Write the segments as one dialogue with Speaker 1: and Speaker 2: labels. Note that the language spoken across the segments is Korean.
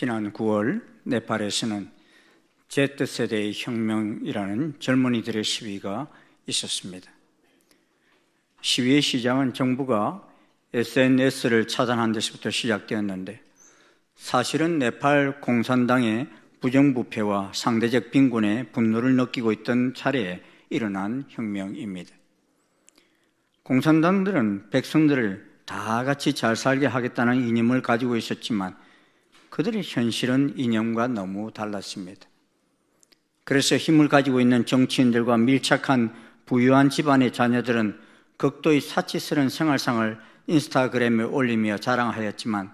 Speaker 1: 지난 9월 네팔에서는 Z세대의 혁명이라는 젊은이들의 시위가 있었습니다. 시위의 시작은 정부가 SNS를 차단한 데서부터 시작되었는데, 사실은 네팔 공산당의 부정부패와 상대적 빈곤에 분노를 느끼고 있던 차례에 일어난 혁명입니다. 공산당들은 백성들을 다 같이 잘 살게 하겠다는 이념을 가지고 있었지만 그들의 현실은 이념과 너무 달랐습니다. 그래서 힘을 가지고 있는 정치인들과 밀착한 부유한 집안의 자녀들은 극도의 사치스러운 생활상을 인스타그램에 올리며 자랑하였지만,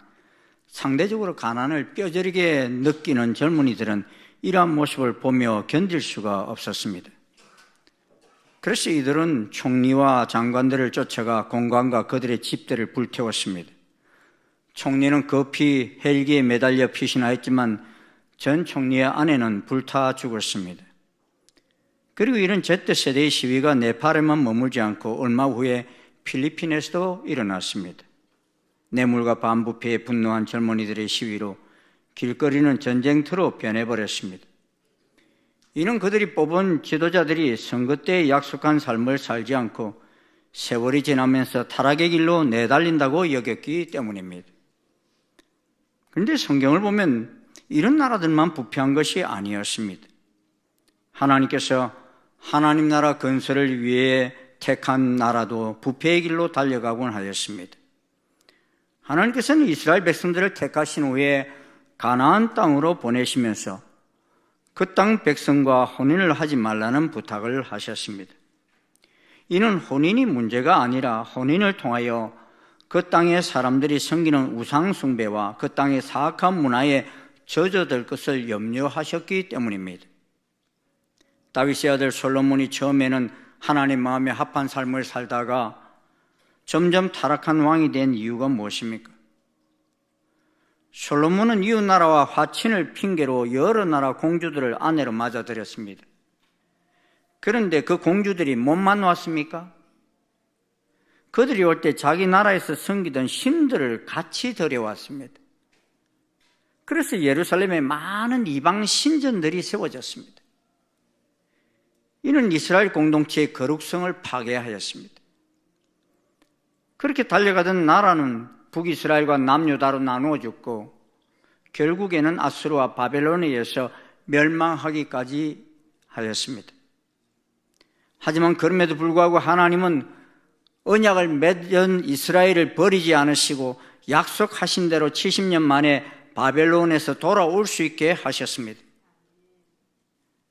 Speaker 1: 상대적으로 가난을 뼈저리게 느끼는 젊은이들은 이러한 모습을 보며 견딜 수가 없었습니다. 그래서 이들은 총리와 장관들을 쫓아가 공관과 그들의 집들을 불태웠습니다. 총리는 급히 헬기에 매달려 피신하였지만 전 총리의 아내는 불타 죽었습니다. 그리고 이런 Z세대의 시위가 네팔에만 머물지 않고 얼마 후에 필리핀에서도 일어났습니다. 뇌물과 반부패에 분노한 젊은이들의 시위로 길거리는 전쟁터로 변해버렸습니다. 이는 그들이 뽑은 지도자들이 선거 때 약속한 삶을 살지 않고 세월이 지나면서 타락의 길로 내달린다고 여겼기 때문입니다. 그런데 성경을 보면 이런 나라들만 부패한 것이 아니었습니다. 하나님께서 하나님 나라 건설을 위해 택한 나라도 부패의 길로 달려가곤 하였습니다. 하나님께서는 이스라엘 백성들을 택하신 후에 가나안 땅으로 보내시면서 그 땅 백성과 혼인을 하지 말라는 부탁을 하셨습니다. 이는 혼인이 문제가 아니라 혼인을 통하여 그 땅의 사람들이 섬기는 우상 숭배와 그 땅의 사악한 문화에 젖어들 것을 염려하셨기 때문입니다. 다윗의 아들 솔로몬이 처음에는 하나님 마음에 합한 삶을 살다가 점점 타락한 왕이 된 이유가 무엇입니까? 솔로몬은 이웃나라와 화친을 핑계로 여러 나라 공주들을 아내로 맞아들였습니다. 그런데 그 공주들이 뭐만 왔습니까? 그들이 올 때 자기 나라에서 섬기던 신들을 같이 들여왔습니다. 그래서 예루살렘에 많은 이방 신전들이 세워졌습니다. 이는 이스라엘 공동체의 거룩성을 파괴하였습니다. 그렇게 달려가던 나라는 북이스라엘과 남유다로 나누어 죽고 결국에는 아수르와 바벨론에 의해서 멸망하기까지 하였습니다. 하지만 그럼에도 불구하고 하나님은 언약을 맺은 이스라엘을 버리지 않으시고 약속하신 대로 70년 만에 바벨론에서 돌아올 수 있게 하셨습니다.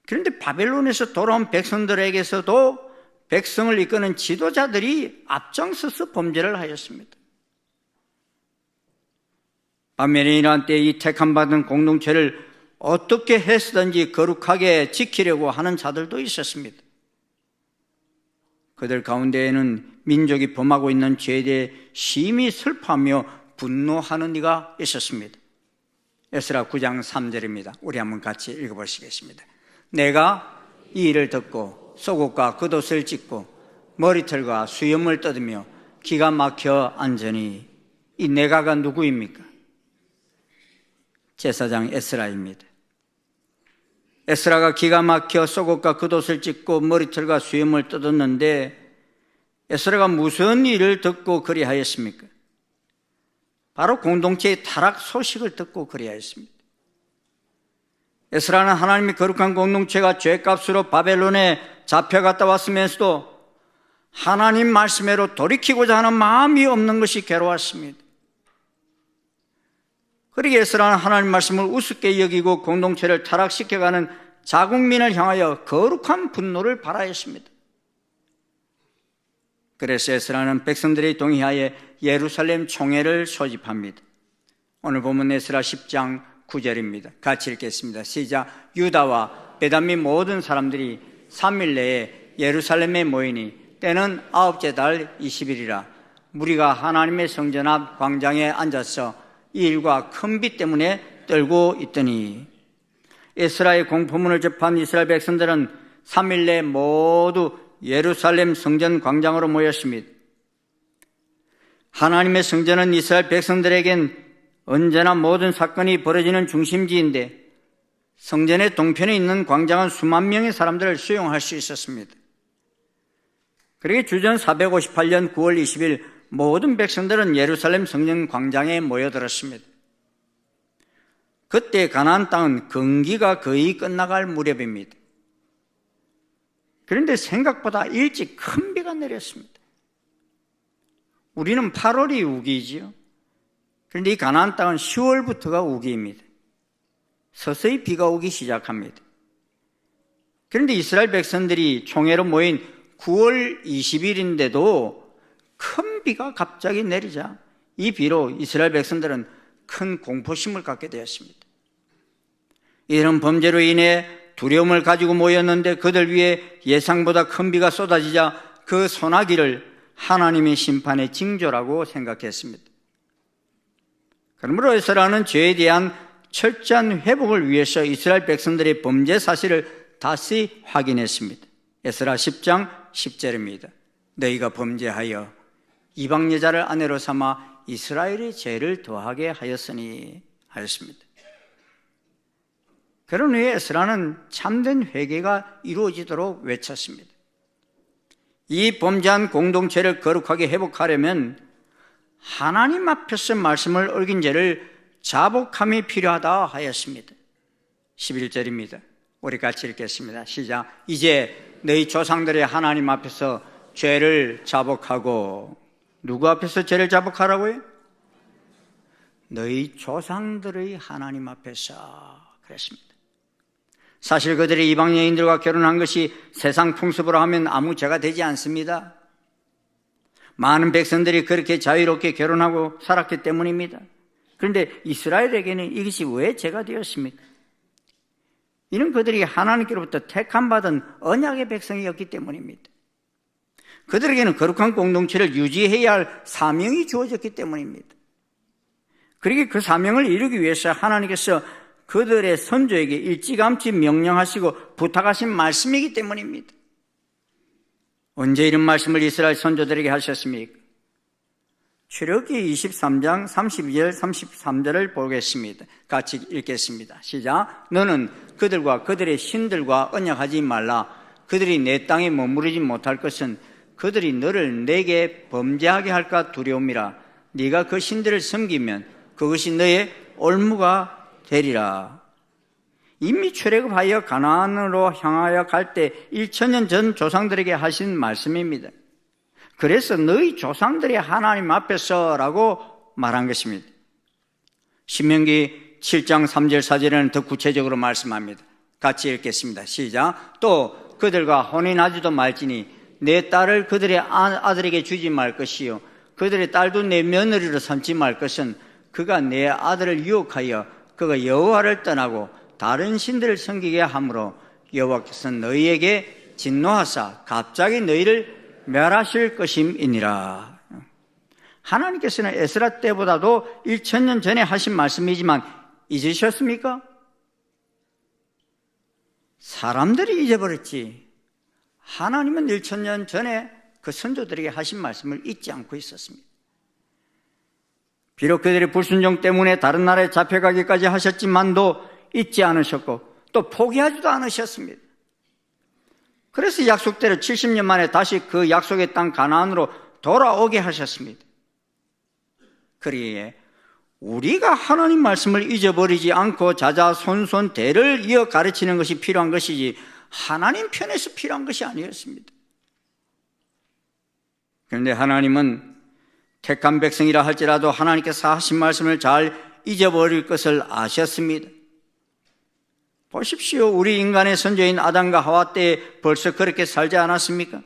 Speaker 1: 그런데 바벨론에서 돌아온 백성들에게서도 백성을 이끄는 지도자들이 앞장서서 범죄를 하였습니다. 반면에 이러한 때에 이 택함받은 공동체를 어떻게 해서든지 거룩하게 지키려고 하는 자들도 있었습니다. 그들 가운데에는 민족이 범하고 있는 죄에 대해 심히 슬퍼하며 분노하는 이가 있었습니다. 에스라 9장 3절입니다. 우리 한번 같이 읽어보시겠습니다. 내가 이 일을 듣고 속옷과 겉옷을 찢고 머리털과 수염을 뜯으며 기가 막혀 앉으니 이 내가가 누구입니까? 제사장 에스라입니다. 에스라가 기가 막혀 속옷과 겉옷을 찢고 머리털과 수염을 뜯었는데 에스라가 무슨 일을 듣고 그리하였습니까? 바로 공동체의 타락 소식을 듣고 그리하였습니다. 에스라는 하나님의 거룩한 공동체가 죄값으로 바벨론에 잡혀갔다 왔으면서도 하나님 말씀대로 돌이키고자 하는 마음이 없는 것이 괴로웠습니다. 그러기에 에스라는 하나님 말씀을 우습게 여기고 공동체를 타락시켜가는 자국민을 향하여 거룩한 분노를 발하였습니다. 그래서 에스라는 백성들이 동의하여 예루살렘 총회를 소집합니다. 오늘 본문 에스라 10장 9절입니다. 같이 읽겠습니다. 시작. 유다와 베냐민 모든 사람들이 3일 내에 예루살렘에 모이니 때는 9째 달 20일이라 무리가 하나님의 성전 앞 광장에 앉아서 이 일과 큰 비 때문에 떨고 있더니, 에스라의 공포문을 접한 이스라엘 백성들은 3일 내에 모두 예루살렘 성전 광장으로 모였습니다. 하나님의 성전은 이스라엘 백성들에겐 언제나 모든 사건이 벌어지는 중심지인데 성전의 동편에 있는 광장은 수만 명의 사람들을 수용할 수 있었습니다. 그러게 주전 458년 9월 20일 모든 백성들은 예루살렘 성전 광장에 모여들었습니다. 그때 가나안 땅은 건기가 거의 끝나갈 무렵입니다. 그런데 생각보다 일찍 큰 비가 내렸습니다. 우리는 8월이 우기지요. 그런데 이 가나안 땅은 10월부터가 우기입니다. 서서히 비가 오기 시작합니다. 그런데 이스라엘 백성들이 총회로 모인 9월 20일인데도 큰 비가 갑자기 내리자 이 비로 이스라엘 백성들은 큰 공포심을 갖게 되었습니다. 이런 범죄로 인해 두려움을 가지고 모였는데 그들 위에 예상보다 큰 비가 쏟아지자 그 소나기를 하나님의 심판의 징조라고 생각했습니다. 그러므로 에스라는 죄에 대한 철저한 회복을 위해서 이스라엘 백성들의 범죄 사실을 다시 확인했습니다. 에스라 10장 10절입니다. 너희가 범죄하여 이방 여자를 아내로 삼아 이스라엘의 죄를 더하게 하였으니 하였습니다. 그런 후에 에스라는 참된 회개가 이루어지도록 외쳤습니다. 이 범죄한 공동체를 거룩하게 회복하려면 하나님 앞에서 말씀을 어긴 죄를 자복함이 필요하다 하였습니다. 11절입니다. 우리 같이 읽겠습니다. 시작. 이제 너희 조상들의 하나님 앞에서 죄를 자복하고, 누구 앞에서 죄를 자복하라고요? 너희 조상들의 하나님 앞에서. 그랬습니다. 사실 그들이 이방 여인들과 결혼한 것이 세상 풍습으로 하면 아무 죄가 되지 않습니다. 많은 백성들이 그렇게 자유롭게 결혼하고 살았기 때문입니다. 그런데 이스라엘에게는 이것이 왜 죄가 되었습니까? 이는 그들이 하나님께로부터 택함받은 언약의 백성이었기 때문입니다. 그들에게는 거룩한 공동체를 유지해야 할 사명이 주어졌기 때문입니다. 그러기에 그 사명을 이루기 위해서 하나님께서 그들의 선조에게 일찌감치 명령하시고 부탁하신 말씀이기 때문입니다. 언제 이런 말씀을 이스라엘 선조들에게 하셨습니까? 출애굽기 23장 32절 33절을 보겠습니다. 같이 읽겠습니다. 시작. 너는 그들과 그들의 신들과 언약하지 말라. 그들이 내 땅에 머무르지 못할 것은 그들이 너를 내게 범죄하게 할까 두려움이라. 네가 그 신들을 섬기면 그것이 너의 올무가 되리라. 이미 출애굽하여 가나안으로 향하여 갈 때 1000년 전 조상들에게 하신 말씀입니다. 그래서 너희 조상들의 하나님 앞에서라고 말한 것입니다. 신명기 7장 3절 4절에는 더 구체적으로 말씀합니다. 같이 읽겠습니다. 시작. 또 그들과 혼인하지도 말지니 내 딸을 그들의 아들에게 주지 말 것이요 그들의 딸도 내 며느리로 삼지 말 것은 그가 내 아들을 유혹하여 그가 여호와를 떠나고 다른 신들을 섬기게 하므로 여호와께서 너희에게 진노하사 갑자기 너희를 멸하실 것임이니라. 하나님께서는 에스라 때보다도 1000년 전에 하신 말씀이지만 잊으셨습니까? 사람들이 잊어버렸지 하나님은 1000년 전에 그 선조들에게 하신 말씀을 잊지 않고 있었습니다. 비록 그들의 불순종 때문에 다른 나라에 잡혀가기까지 하셨지만도 잊지 않으셨고 또 포기하지도 않으셨습니다. 그래서 약속대로 70년 만에 다시 그 약속의 땅 가나안으로 돌아오게 하셨습니다. 그러기에 우리가 하나님 말씀을 잊어버리지 않고 자자손손 대를 이어 가르치는 것이 필요한 것이지 하나님 편에서 필요한 것이 아니었습니다. 그런데 하나님은 택한 백성이라 할지라도 하나님께서 하신 말씀을 잘 잊어버릴 것을 아셨습니다. 보십시오. 우리 인간의 선조인 아담과 하와 때 벌써 그렇게 살지 않았습니까?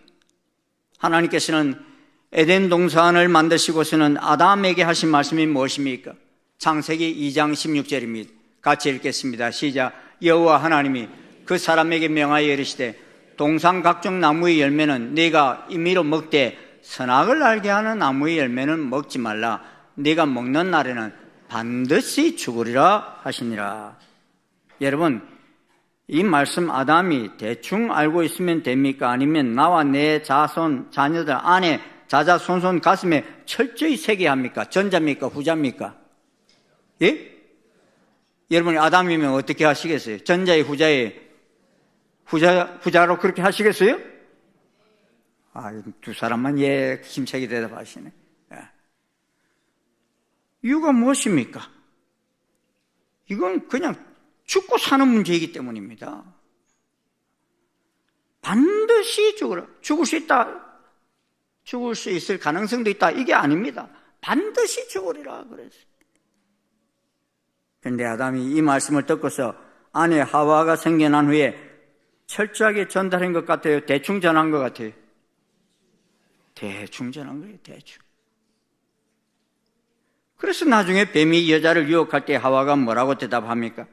Speaker 1: 하나님께서는 에덴 동산을 만드시고서는 아담에게 하신 말씀이 무엇입니까? 창세기 2장 16절입니다. 같이 읽겠습니다. 시작. 여호와 하나님이 그 사람에게 명하여 이르시되 동산 각종 나무의 열매는 네가 임의로 먹되 선악을 알게 하는 나무의 열매는 먹지 말라. 네가 먹는 날에는 반드시 죽으리라 하시니라. 여러분, 이 말씀 아담이 대충 알고 있으면 됩니까? 아니면 나와 내 자손, 자녀들 안에 자자손손 가슴에 철저히 새겨야 합니까? 전자입니까? 후자입니까? 예? 여러분이 아담이면 어떻게 하시겠어요? 전자의 후자로 그렇게 하시겠어요? 두 사람만 힘차게 대답하시네. 이유가 무엇입니까? 이건 그냥 죽고 사는 문제이기 때문입니다. 반드시 죽을 수 있다. 죽을 수 있을 가능성도 있다. 이게 아닙니다. 반드시 죽으리라 그랬어요. 그런데 아담이 이 말씀을 듣고서 아내 하와가 생겨난 후에 철저하게 전달한 것 같아요? 대충 전한 것 같아요? 대충 전한 거예요. 대충. 그래서 나중에 뱀이 여자를 유혹할 때 하와가 뭐라고 대답합니까?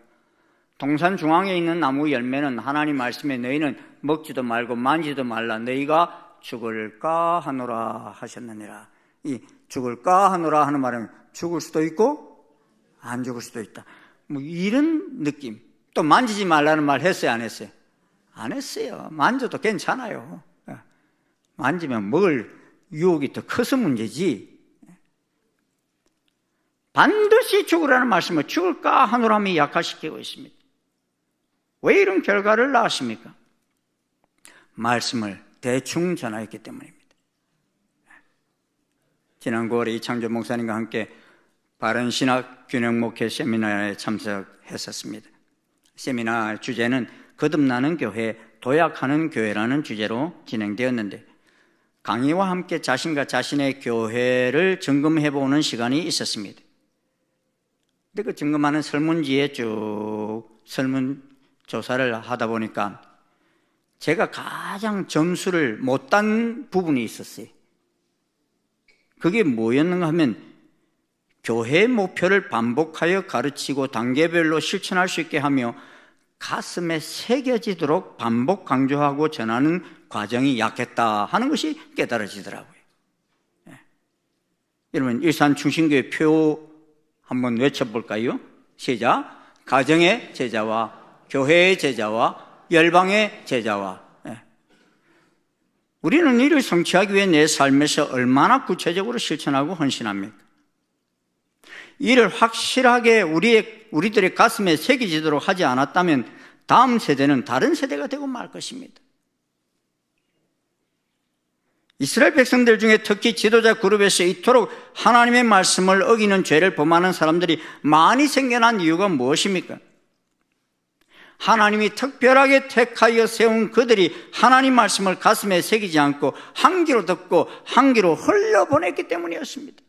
Speaker 1: 동산 중앙에 있는 나무 열매는 하나님 말씀에 너희는 먹지도 말고 만지도 말라. 너희가 죽을까 하노라 하셨느니라. 이 죽을까 하노라 하는 말은 죽을 수도 있고 안 죽을 수도 있다. 뭐 이런 느낌. 또 만지지 말라는 말 했어요, 안 했어요? 안 했어요. 만져도 괜찮아요. 만지면 먹을 유혹이 더 커서 문제지. 반드시 죽으라는 말씀을 죽을까 하노라함이 약화시키고 있습니다. 왜 이런 결과를 낳았습니까? 말씀을 대충 전하였기 때문입니다. 지난 9월에 이창조 목사님과 함께 바른신학 균형목회 세미나에 참석했었습니다. 세미나 주제는 거듭나는 교회, 도약하는 교회라는 주제로 진행되었는데 강의와 함께 자신과 자신의 교회를 점검해보는 시간이 있었습니다. 근데 그 점검하는 설문지에 쭉 설문조사를 하다 보니까 제가 가장 점수를 못 딴 부분이 있었어요. 그게 뭐였는가 하면 교회의 목표를 반복하여 가르치고 단계별로 실천할 수 있게 하며 가슴에 새겨지도록 반복 강조하고 전하는 과정이 약했다 하는 것이 깨달아지더라고요. 여러분 일산충신교회 표 한번 외쳐볼까요? 시작. 가정의 제자와 교회의 제자와 열방의 제자와. 우리는 이를 성취하기 위해 내 삶에서 얼마나 구체적으로 실천하고 헌신합니까? 이를 확실하게 우리들의 가슴에 새겨지도록 하지 않았다면 다음 세대는 다른 세대가 되고 말 것입니다. 이스라엘 백성들 중에 특히 지도자 그룹에서 이토록 하나님의 말씀을 어기는 죄를 범하는 사람들이 많이 생겨난 이유가 무엇입니까? 하나님이 특별하게 택하여 세운 그들이 하나님 말씀을 가슴에 새기지 않고 한 귀로 듣고 한 귀로 흘려보냈기 때문이었습니다.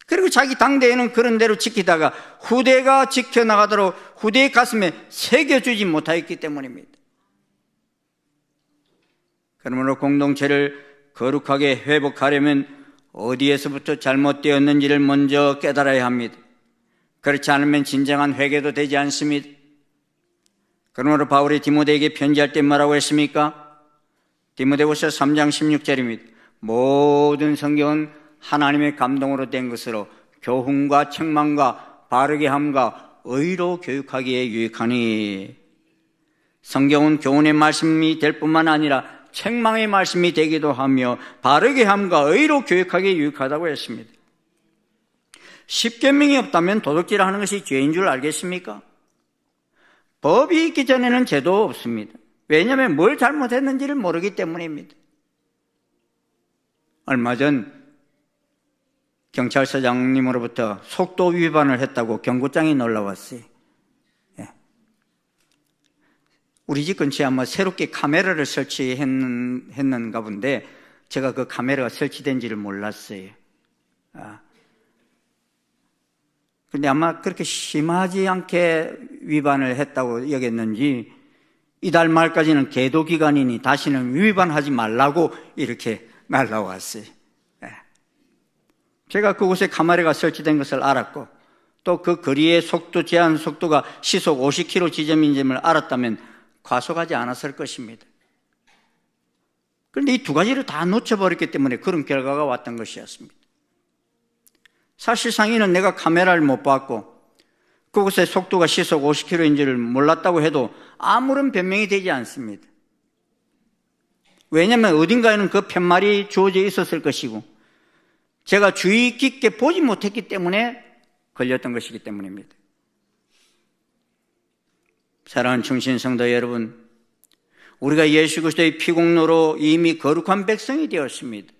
Speaker 1: 그리고 자기 당대에는 그런 대로 지키다가 후대가 지켜나가도록 후대의 가슴에 새겨주지 못하였기 때문입니다. 그러므로 공동체를 거룩하게 회복하려면 어디에서부터 잘못되었는지를 먼저 깨달아야 합니다. 그렇지 않으면 진정한 회개도 되지 않습니다. 그러므로 바울이 디모데에게 편지할 때 뭐라고 했습니까? 디모데후서 3장 16절입니다. 모든 성경은 하나님의 감동으로 된 것으로 교훈과 책망과 바르게 함과 의로 교육하기에 유익하니. 성경은 교훈의 말씀이 될 뿐만 아니라 책망의 말씀이 되기도 하며 바르게 함과 의로 교육하기에 유익하다고 했습니다. 십계명이 없다면 도둑질하는 것이 죄인 줄 알겠습니까? 법이 있기 전에는 죄도 없습니다. 왜냐하면 뭘 잘못했는지를 모르기 때문입니다. 얼마 전 경찰서장님으로부터 속도 위반을 했다고 경고장이 놀라왔어요. 우리 집 근처에 아마 새롭게 카메라를 설치했는가 본데 제가 그 카메라가 설치된지를 몰랐어요. 근데 아마 그렇게 심하지 않게 위반을 했다고 여겼는지 이달 말까지는 계도 기간이니 다시는 위반하지 말라고 이렇게 날라왔어요. 제가 그곳에 카메라가 설치된 것을 알았고 또 그 거리의 속도 제한 속도가 시속 50km 지점인 걸 알았다면 과속하지 않았을 것입니다. 그런데 이 두 가지를 다 놓쳐버렸기 때문에 그런 결과가 왔던 것이었습니다. 사실상 이는 내가 카메라를 못 봤고 그곳의 속도가 시속 50km인지를 몰랐다고 해도 아무런 변명이 되지 않습니다. 왜냐하면 어딘가에는 그 팻말이 주어져 있었을 것이고 제가 주의 깊게 보지 못했기 때문에 걸렸던 것이기 때문입니다. 사랑하는 충신 성도 여러분, 우리가 예수 그리스도의 피공로로 이미 거룩한 백성이 되었습니다.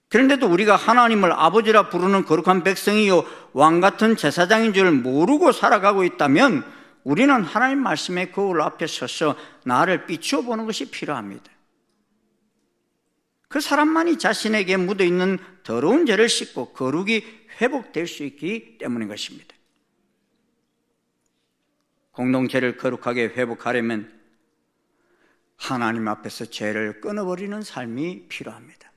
Speaker 1: 그런데도 우리가 하나님을 아버지라 부르는 거룩한 백성이요 왕같은 제사장인 줄 모르고 살아가고 있다면 우리는 하나님 말씀의 거울 앞에 서서 나를 비추어 보는 것이 필요합니다. 그 사람만이 자신에게 묻어있는 더러운 죄를 씻고 거룩이 회복될 수 있기 때문인 것입니다. 공동체를 거룩하게 회복하려면 하나님 앞에서 죄를 끊어버리는 삶이 필요합니다.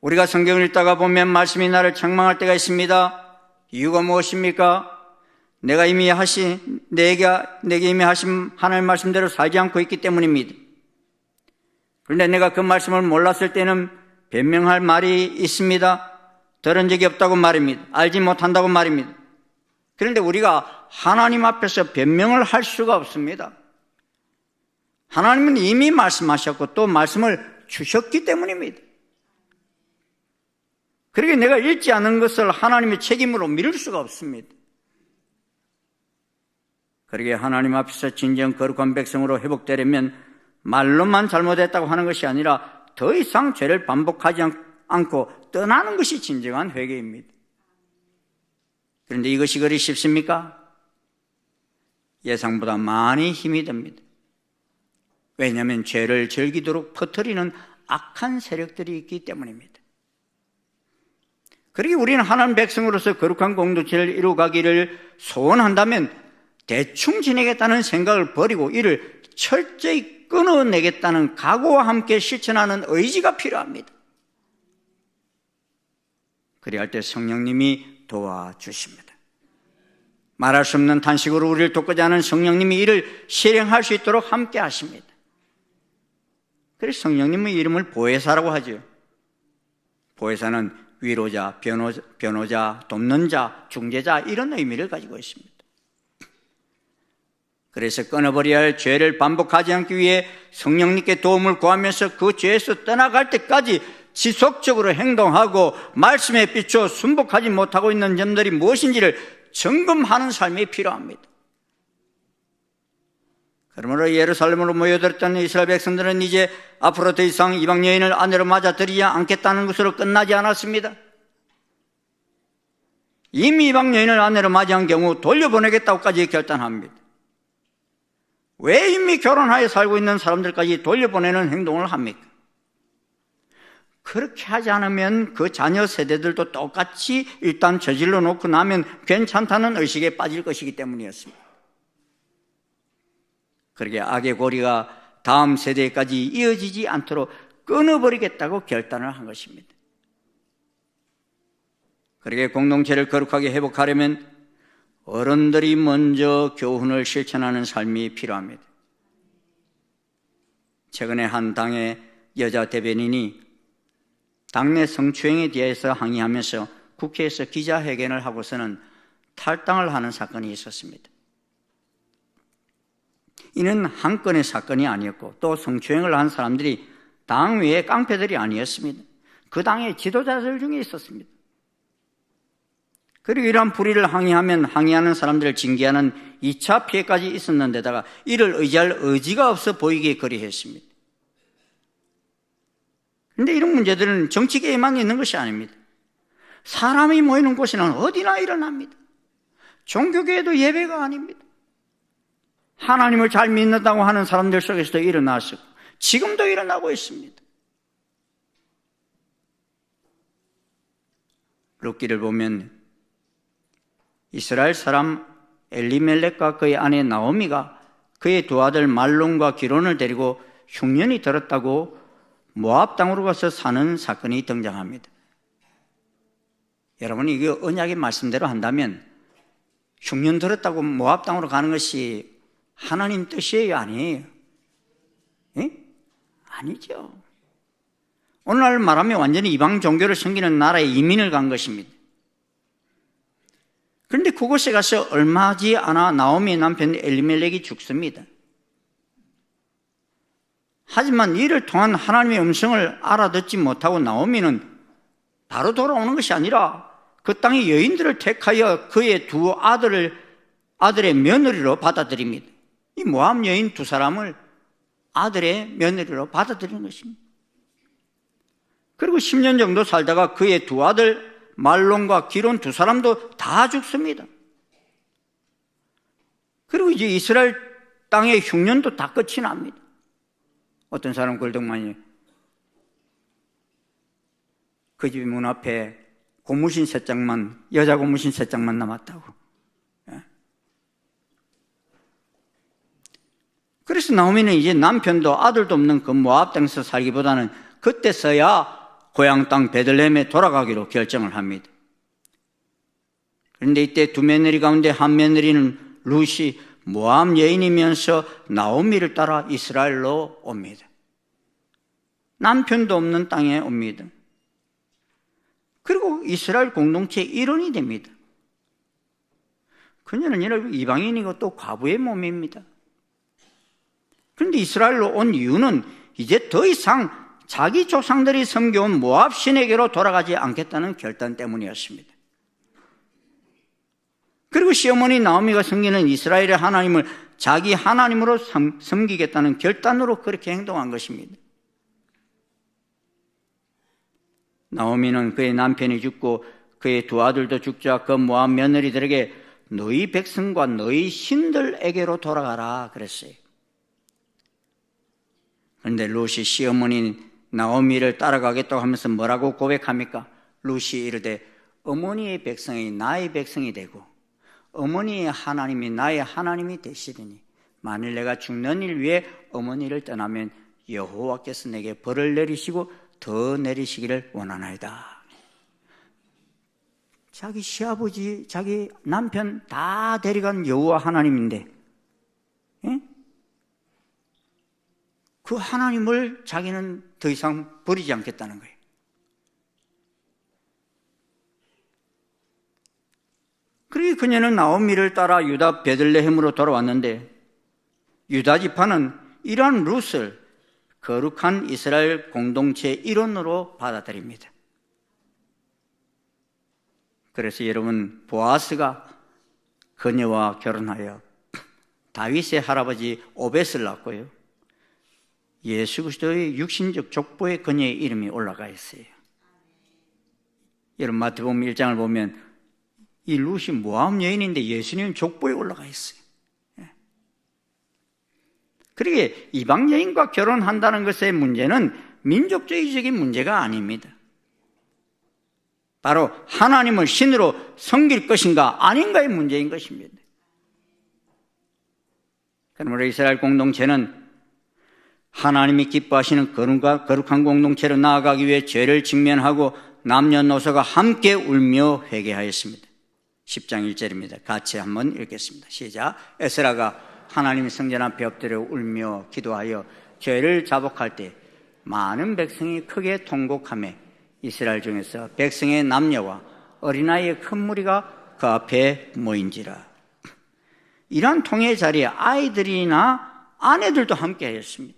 Speaker 1: 우리가 성경을 읽다가 보면 말씀이 나를 책망할 때가 있습니다. 이유가 무엇입니까? 내가 이미 내게 이미 하신 하나님 말씀대로 살지 않고 있기 때문입니다. 그런데 내가 그 말씀을 몰랐을 때는 변명할 말이 있습니다. 들은 적이 없다고 말입니다. 알지 못한다고 말입니다. 그런데 우리가 하나님 앞에서 변명을 할 수가 없습니다. 하나님은 이미 말씀하셨고 또 말씀을 주셨기 때문입니다. 그러게 내가 읽지 않은 것을 하나님의 책임으로 미룰 수가 없습니다. 그러게 하나님 앞에서 진정 거룩한 백성으로 회복되려면 말로만 잘못했다고 하는 것이 아니라 더 이상 죄를 반복하지 않고 떠나는 것이 진정한 회개입니다. 그런데 이것이 그리 쉽습니까? 예상보다 많이 힘이 듭니다. 왜냐하면 죄를 즐기도록 퍼뜨리는 악한 세력들이 있기 때문입니다. 그러기 우리는 하나님 백성으로서 거룩한 공동체를 이루어가기를 소원한다면 대충 지내겠다는 생각을 버리고 이를 철저히 끊어내겠다는 각오와 함께 실천하는 의지가 필요합니다. 그리할 때 성령님이 도와주십니다. 말할 수 없는 탄식으로 우리를 돕고자 하는 성령님이 이를 실행할 수 있도록 함께 하십니다. 그래서 성령님의 이름을 보혜사라고 하죠. 보혜사는 위로자, 변호자, 돕는 자, 중재자 이런 의미를 가지고 있습니다. 그래서 끊어버려야 할 죄를 반복하지 않기 위해 성령님께 도움을 구하면서 그 죄에서 떠나갈 때까지 지속적으로 행동하고 말씀에 비추어 순복하지 못하고 있는 점들이 무엇인지를 점검하는 삶이 필요합니다. 그러므로 예루살렘으로 모여들었던 이스라엘 백성들은 이제 앞으로 더 이상 이방 여인을 아내로 맞아들이지 않겠다는 것으로 끝나지 않았습니다. 이미 이방 여인을 아내로 맞이한 경우 돌려보내겠다고까지 결단합니다. 왜 이미 결혼하여 살고 있는 사람들까지 돌려보내는 행동을 합니까? 그렇게 하지 않으면 그 자녀 세대들도 똑같이 일단 저질러 놓고 나면 괜찮다는 의식에 빠질 것이기 때문이었습니다. 그러게 악의 고리가 다음 세대까지 이어지지 않도록 끊어버리겠다고 결단을 한 것입니다. 그러게 공동체를 거룩하게 회복하려면 어른들이 먼저 교훈을 실천하는 삶이 필요합니다. 최근에 한 당의 여자 대변인이 당내 성추행에 대해서 항의하면서 국회에서 기자회견을 하고서는 탈당을 하는 사건이 있었습니다. 이는 한 건의 사건이 아니었고 또 성추행을 한 사람들이 당 외의 깡패들이 아니었습니다. 그 당의 지도자들 중에 있었습니다. 그리고 이러한 불의를 항의하는 사람들을 징계하는 2차 피해까지 있었는데다가 이를 의지할 의지가 없어 보이기에 그리했습니다. 그런데 이런 문제들은 정치계에만 있는 것이 아닙니다. 사람이 모이는 곳에는 어디나 일어납니다. 종교계에도 예외가 아닙니다. 하나님을 잘 믿는다고 하는 사람들 속에서도 일어났고 지금도 일어나고 있습니다. 룻기를 보면 이스라엘 사람 엘리멜렉과 그의 아내 나오미가 그의 두 아들 말론과 기론을 데리고 흉년이 들었다고 모압 땅으로 가서 사는 사건이 등장합니다. 여러분, 이게 언약의 말씀대로 한다면 흉년 들었다고 모압 땅으로 가는 것이 하나님 뜻이에요? 아니에요? 예? 아니죠. 오늘날 말하면 완전히 이방 종교를 섬기는 나라에 이민을 간 것입니다. 그런데 그곳에 가서 얼마지 않아 나오미의 남편 엘리멜렉이 죽습니다. 하지만 이를 통한 하나님의 음성을 알아듣지 못하고 나오미는 바로 돌아오는 것이 아니라 그 땅의 여인들을 택하여 그의 두 아들의 며느리로 받아들입니다. 이 모압 여인 두 사람을 아들의 며느리로 받아들이는 것입니다. 그리고 10년 정도 살다가 그의 두 아들 말론과 기론 두 사람도 다 죽습니다. 그리고 이제 이스라엘 땅의 흉년도 다 끝이 납니다. 어떤 사람은 걸덕만이 그 집 문 앞에 고무신 세 짝만, 여자 고무신 세 짝만 남았다고. 그래서 나오미는 이제 남편도 아들도 없는 그 모압 땅에서 살기보다는 그때서야 고향 땅 베들레헴에 돌아가기로 결정을 합니다. 그런데 이때 두 며느리 가운데 한 며느리는 룻이 모압 여인이면서 나오미를 따라 이스라엘로 옵니다. 남편도 없는 땅에 옵니다. 그리고 이스라엘 공동체의 일원이 됩니다. 그녀는 이방인이고 또 과부의 몸입니다. 그런데 이스라엘로 온 이유는 이제 더 이상 자기 조상들이 섬겨온 모압 신에게로 돌아가지 않겠다는 결단 때문이었습니다. 그리고 시어머니 나오미가 섬기는 이스라엘의 하나님을 자기 하나님으로 섬기겠다는 결단으로 그렇게 행동한 것입니다. 나오미는 그의 남편이 죽고 그의 두 아들도 죽자 그 모압 며느리들에게 너희 백성과 너희 신들에게로 돌아가라 그랬어요. 그런데 룻이 시어머니 나오미를 따라가겠다고 하면서 뭐라고 고백합니까? 룻이 이르되 어머니의 백성이 나의 백성이 되고 어머니의 하나님이 나의 하나님이 되시리니 만일 내가 죽는 일 위해 어머니를 떠나면 여호와께서 내게 벌을 내리시고 더 내리시기를 원하나이다. 자기 시아버지, 자기 남편 다 데려간 여호와 하나님인데 그 하나님을 자기는 더 이상 버리지 않겠다는 거예요. 그리고 그녀는 나오미를 따라 유다 베들레헴으로 돌아왔는데 유다 지파는 이러한 룻을 거룩한 이스라엘 공동체의 일원으로 받아들입니다. 그래서 여러분, 보아스가 그녀와 결혼하여 다윗의 할아버지 오벳을 낳고요, 예수 그리스도의 육신적 족보에 그녀의 이름이 올라가 있어요. 여러분, 마태복음 1장을 보면 이 룻이 모압 여인인데 예수님 족보에 올라가 있어요. 그러게 이방 여인과 결혼한다는 것의 문제는 민족주의적인 문제가 아닙니다. 바로 하나님을 신으로 섬길 것인가 아닌가의 문제인 것입니다. 그러므로 이스라엘 공동체는 하나님이 기뻐하시는 거룩한 공동체로 나아가기 위해 죄를 직면하고 남녀노소가 함께 울며 회개하였습니다. 10장 1절입니다. 같이 한번 읽겠습니다. 시작. 에스라가 하나님 성전 앞에 엎드려 울며 기도하여 죄를 자복할 때 많은 백성이 크게 통곡하며 이스라엘 중에서 백성의 남녀와 어린아이의 큰 무리가 그 앞에 모인지라. 이러한 통회 자리에 아이들이나 아내들도 함께 하였습니다.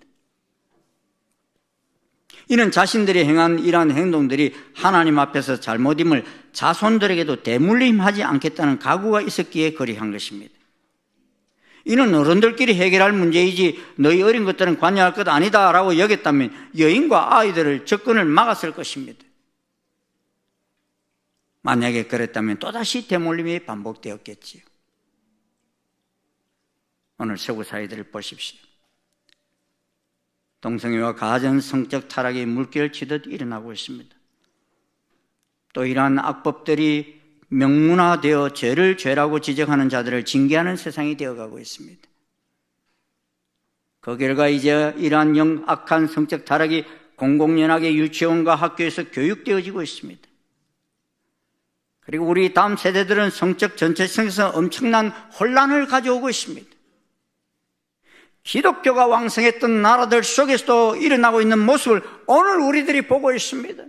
Speaker 1: 이는 자신들이 행한 이러한 행동들이 하나님 앞에서 잘못임을 자손들에게도 대물림하지 않겠다는 각오가 있었기에 그리한 것입니다. 이는 어른들끼리 해결할 문제이지 너희 어린 것들은 관여할 것 아니다 라고 여겼다면 여인과 아이들을 접근을 막았을 것입니다. 만약에 그랬다면 또다시 대물림이 반복되었겠지요. 오늘 서구 사회들을 보십시오. 동성애와 가전 성적 타락이 물결치듯 일어나고 있습니다. 또 이러한 악법들이 명문화되어 죄를 죄라고 지적하는 자들을 징계하는 세상이 되어가고 있습니다. 그 결과 이제 이러한 악한 성적 타락이 공공연하게 유치원과 학교에서 교육되어지고 있습니다. 그리고 우리 다음 세대들은 성적 전체성에서 엄청난 혼란을 가져오고 있습니다. 기독교가 왕성했던 나라들 속에서도 일어나고 있는 모습을 오늘 우리들이 보고 있습니다.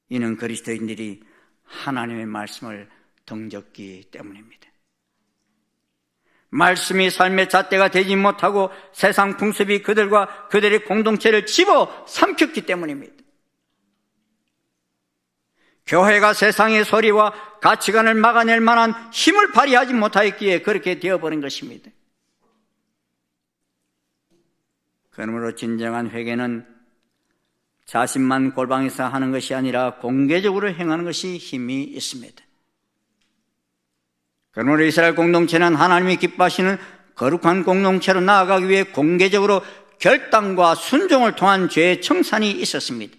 Speaker 1: 이는 그리스도인들이 하나님의 말씀을 등졌기 때문입니다. 말씀이 삶의 잣대가 되지 못하고 세상 풍습이 그들과 그들의 공동체를 집어 삼켰기 때문입니다. 교회가 세상의 소리와 가치관을 막아낼 만한 힘을 발휘하지 못하였기에 그렇게 되어버린 것입니다. 그러므로 진정한 회개는 자신만 골방에서 하는 것이 아니라 공개적으로 행하는 것이 힘이 있습니다. 그러므로 이스라엘 공동체는 하나님이 기뻐하시는 거룩한 공동체로 나아가기 위해 공개적으로 결단과 순종을 통한 죄의 청산이 있었습니다.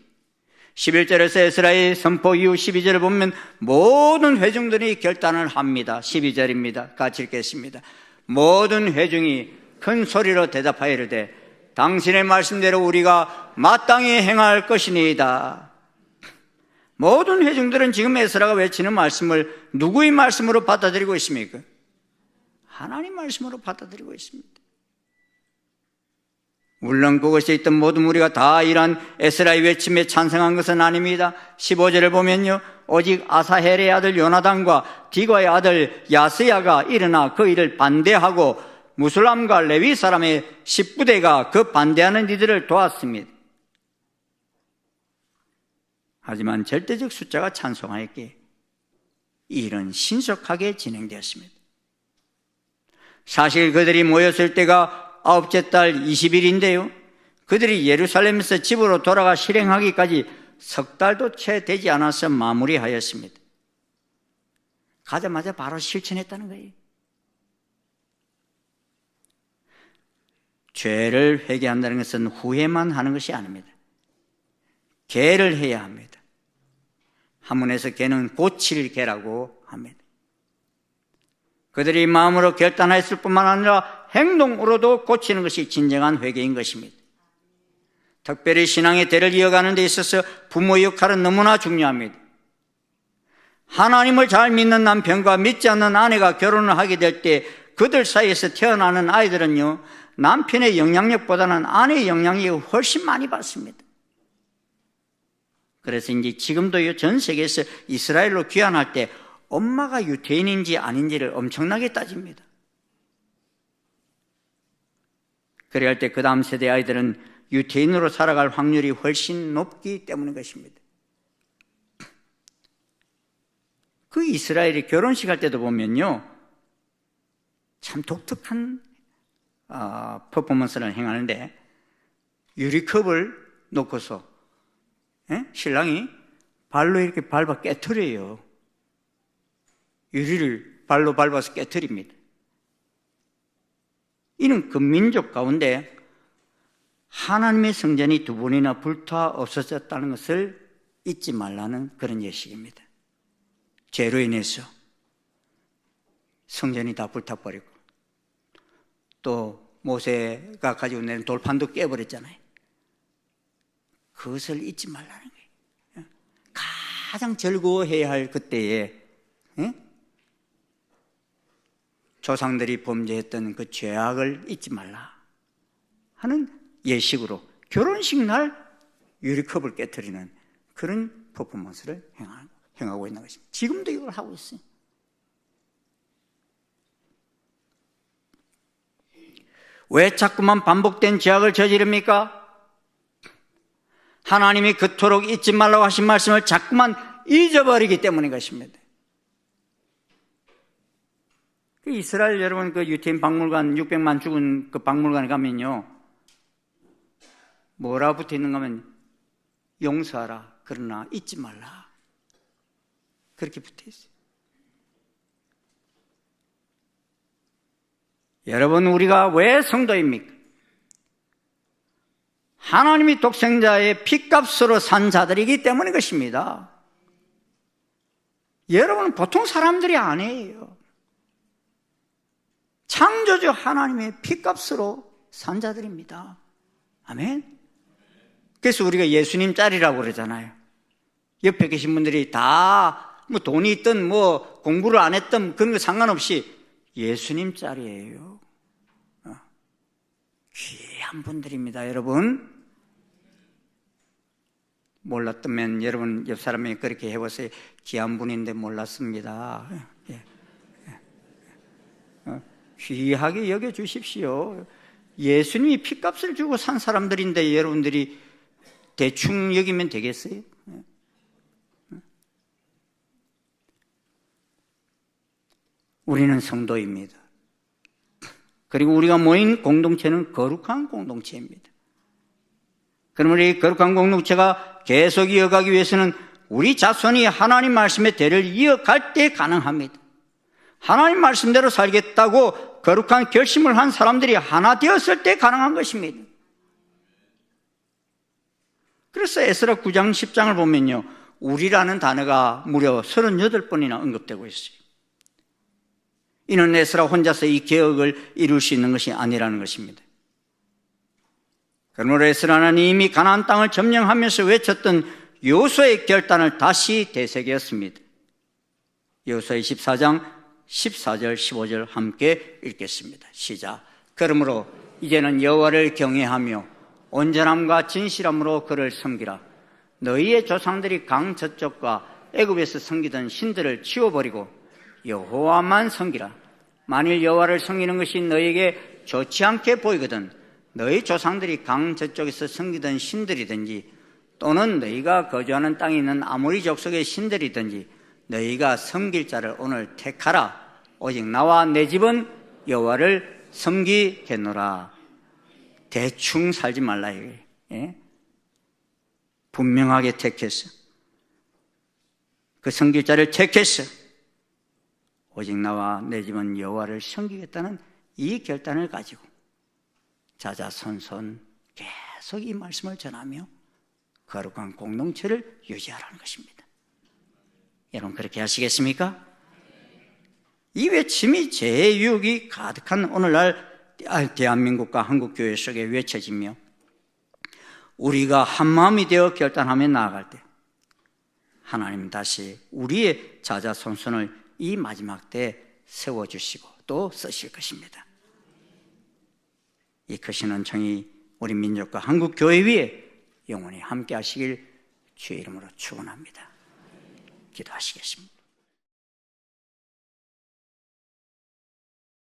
Speaker 1: 11절에서 에스라의 선포 이후 12절을 보면 모든 회중들이 결단을 합니다. 12절입니다. 같이 읽겠습니다. 모든 회중이 큰 소리로 대답하여 이르되 당신의 말씀대로 우리가 마땅히 행할 것이니이다. 모든 회중들은 지금 에스라가 외치는 말씀을 누구의 말씀으로 받아들이고 있습니까? 하나님 말씀으로 받아들이고 있습니다. 물론 그곳에 있던 모든 무리가 다 이러한 에스라의 외침에 찬성한 것은 아닙니다. 15절을 보면요, 오직 아사헬의 아들 요나단과 디과의 아들 야스야가 일어나 그 일을 반대하고 무슬람과 레위 사람의 10부대가 그 반대하는 이들을 도왔습니다. 하지만 절대적 숫자가 찬송하였기에 이 일은 신속하게 진행되었습니다. 사실 그들이 모였을 때가 9째 달 20일인데요 그들이 예루살렘에서 집으로 돌아가 실행하기까지 석 달도 채 되지 않아서 마무리하였습니다. 가자마자 바로 실천했다는 거예요. 죄를 회개한다는 것은 후회만 하는 것이 아닙니다. 개를 해야 합니다. 한문에서 개는 고칠 개라고 합니다. 그들이 마음으로 결단했을 뿐만 아니라 행동으로도 고치는 것이 진정한 회개인 것입니다. 특별히 신앙의 대를 이어가는 데 있어서 부모의 역할은 너무나 중요합니다. 하나님을 잘 믿는 남편과 믿지 않는 아내가 결혼을 하게 될 때 그들 사이에서 태어나는 아이들은요, 남편의 영향력보다는 아내의 영향력이 훨씬 많이 받습니다. 그래서 이제 지금도 전 세계에서 이스라엘로 귀환할 때 엄마가 유태인인지 아닌지를 엄청나게 따집니다. 그래야 할 때 그 다음 세대 아이들은 유태인으로 살아갈 확률이 훨씬 높기 때문인 것입니다. 그 이스라엘이 결혼식 할 때도 보면요, 참 독특한 퍼포먼스를 행하는데 유리컵을 놓고서 신랑이 발로 이렇게 밟아 깨트려요. 유리를 발로 밟아서 깨트립니다. 이는 그 민족 가운데 하나님의 성전이 두 번이나 불타 없어졌다는 것을 잊지 말라는 그런 예식입니다. 죄로 인해서 성전이 다 불타버리고 또 모세가 가지고 내는 돌판도 깨버렸잖아요. 그것을 잊지 말라는 거예요. 가장 즐거워해야 할 그때에 조상들이 범죄했던 그 죄악을 잊지 말라 하는 예식으로 결혼식 날 유리컵을 깨트리는 그런 퍼포먼스를 행하고 있는 것입니다. 지금도 이걸 하고 있어요. 왜 자꾸만 반복된 죄악을 저지릅니까? 하나님이 그토록 잊지 말라고 하신 말씀을 자꾸만 잊어버리기 때문인 것입니다. 이스라엘 여러분 그 유태인 박물관 600만 죽은 그 박물관에 가면요, 뭐라 붙어 있는가 하면 용서하라 그러나 잊지 말라 그렇게 붙어 있어요. 여러분, 우리가 왜 성도입니까? 하나님이 독생자의 핏값으로 산 자들이기 때문인 것입니다. 여러분은 보통 사람들이 아니에요. 창조주 하나님의 핏값으로 산 자들입니다. 아멘. 그래서 우리가 예수님 짤이라고 그러잖아요. 옆에 계신 분들이 다 뭐 돈이 있든 뭐 공부를 안 했든 그런 거 상관없이 예수님 짤이에요. 귀한 분들입니다, 여러분. 몰랐다면 여러분 옆 사람이 그렇게 해보세요. 귀한 분인데 몰랐습니다. 귀하게 여겨주십시오. 예수님이 핏값을 주고 산 사람들인데 여러분들이 대충 여기면 되겠어요? 우리는 성도입니다. 그리고 우리가 모인 공동체는 거룩한 공동체입니다. 그럼 우리 거룩한 공동체가 계속 이어가기 위해서는 우리 자손이 하나님 말씀의 대를 이어갈 때 가능합니다. 하나님 말씀대로 살겠다고 거룩한 결심을 한 사람들이 하나 되었을 때 가능한 것입니다. 그래서 에스라 9장 10장을 보면요, 우리라는 단어가 무려 38번이나 언급되고 있어요. 이는 에스라 혼자서 이 개혁을 이룰 수 있는 것이 아니라는 것입니다. 그러므로 에스라는 이미 가나안 땅을 점령하면서 외쳤던 여호수아의 결단을 다시 되새겼습니다. 여호수아 24장 14절 15절 함께 읽겠습니다. 시작. 그러므로 이제는 여호와를 경외하며 온전함과 진실함으로 그를 섬기라. 너희의 조상들이 강 저쪽과 애굽에서 섬기던 신들을 치워버리고 여호와만 섬기라. 만일 여호와를 섬기는 것이 너희에게 좋지 않게 보이거든 너희 조상들이 강 저쪽에서 섬기던 신들이든지 또는 너희가 거주하는 땅에 있는 아모리 족속의 신들이든지 너희가 섬길 자를 오늘 택하라. 오직 나와 내 집은 여호와를 섬기겠노라. 대충 살지 말라 이거예요. 예? 분명하게 택했어. 그 섬길 자를 택했어. 오직 나와 내 집은 여호와를 섬기겠다는 이 결단을 가지고 자자손손 계속 이 말씀을 전하며 거룩한 공동체를 유지하라는 것입니다. 여러분 그렇게 하시겠습니까? 이 외침이 제유혹이 가득한 오늘날 대한민국과 한국교회 속에 외쳐지며 우리가 한마음이 되어 결단하며 나아갈 때 하나님 다시 우리의 자자손손을 이 마지막 때에 세워주시고 또 쓰실 것입니다. 이 크신 은총이 우리 민족과 한국교회 위에 영원히 함께 하시길 주의 이름으로 축원합니다. 기도하시겠습니다.